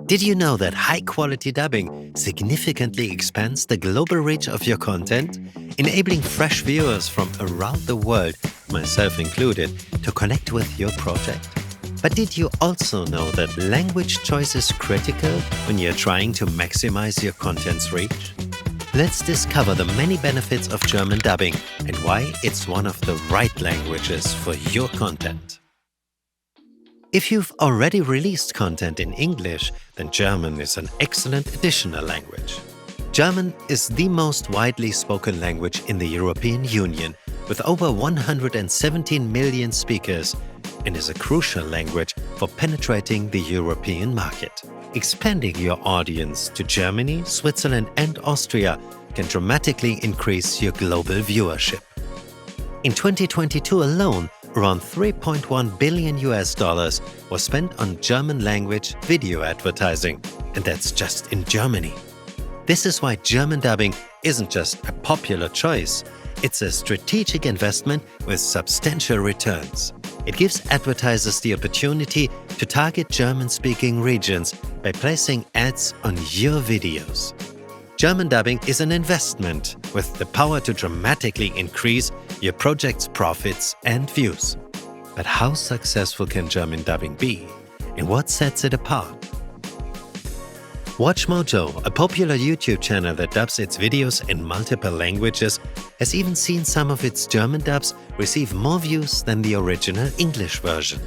Did you know that high-quality dubbing significantly expands the global reach of your content, enabling fresh viewers from around the world, myself included, to connect with your project? But did you also know that language choice is critical when you're trying to maximize your content's reach? Let's discover the many benefits of German dubbing and why it's one of the right languages for your content. If you've already released content in English, then German is an excellent additional language. German is the most widely spoken language in the European Union, with over 117 million speakers, and is a crucial language for penetrating the European market. Expanding your audience to Germany, Switzerland, and Austria can dramatically increase your global viewership. In 2022 alone, around $3.1 billion was spent on German language video advertising, and that's just in Germany. This is why German dubbing isn't just a popular choice, it's a strategic investment with substantial returns. It gives advertisers the opportunity to target German-speaking regions by placing ads on your videos. German dubbing is an investment with the power to dramatically increase your project's profits and views. But how successful can German dubbing be, and what sets it apart? WatchMojo, a popular YouTube channel that dubs its videos in multiple languages, has even seen some of its German dubs receive more views than the original English version.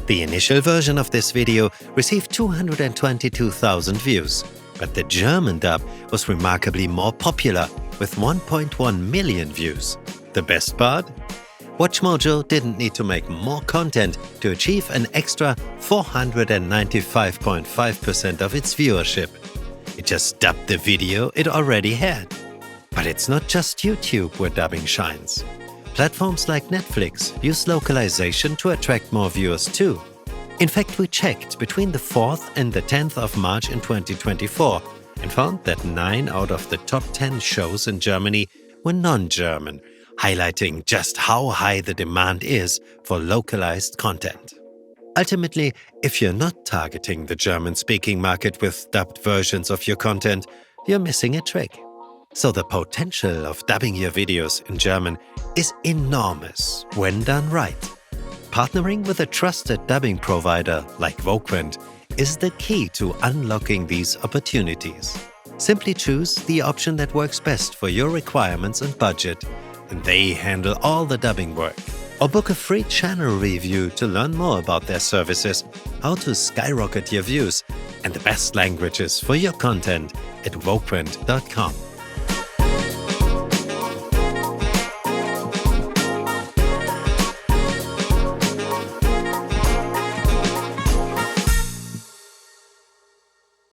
The initial version of this video received 222,000 views, but the German dub was remarkably more popular, with 1.1 million views. The best part? WatchMojo didn't need to make more content to achieve an extra 495.5% of its viewership. It just dubbed the video it already had. But it's not just YouTube where dubbing shines. Platforms like Netflix use localization to attract more viewers too. In fact, we checked between the 4th and the 10th of March in 2024 and found that 9 out of the top 10 shows in Germany were non-German, highlighting just how high the demand is for localized content. Ultimately, if you're not targeting the German-speaking market with dubbed versions of your content, you're missing a trick. So the potential of dubbing your videos in German is enormous when done right. Partnering with a trusted dubbing provider like Voquent is the key to unlocking these opportunities. Simply choose the option that works best for your requirements and budget, and they handle all the dubbing work. Or book a free channel review to learn more about their services, how to skyrocket your views, and the best languages for your content at Voquent.com.